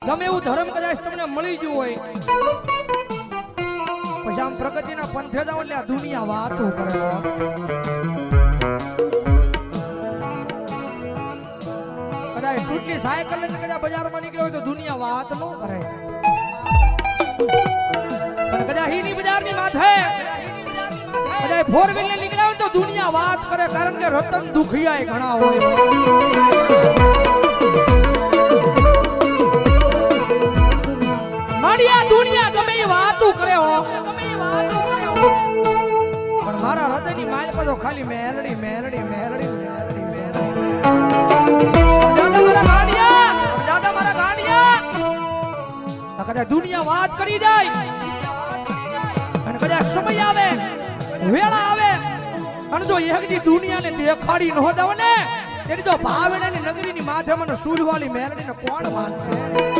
ગમે એવું ધર્મ કદાચ તમને મળી ગયું હોય પછી આમ પ્રગતિના પંથે જાવ એટલે આ દુનિયા વાતો કરે કદાચ ટૂટલી સાયકલ લઈને કદાચ બજારમાં નીકળ્યો હોય તો દુનિયા વાત ન કરે પણ કદાચ હીની બજારની માથે કદાચ ફોર વ્હીલ ને નીકળ્યા હોય તો દુનિયા વાત કરે કારણ કે રતન દુખિયા ઘણા હોય દુનિયા ગમે એ વાતો કરે હો પણ મારા હૃદયની માલ પર તો ખાલી મેલડી મેલડી મેલડી મેલડી મેલડી દાદા મારા ગાંડિયા કદાચ દુનિયા વાત કરી જાય અને કદાચ સમય આવે વેળા આવે અને જો એકદી દુનિયાને દેખાડી ન હોતા ને તેની તો ભાવનાની નગરીની માથે મને સુરવાળી મેલડીને કોણ માનશે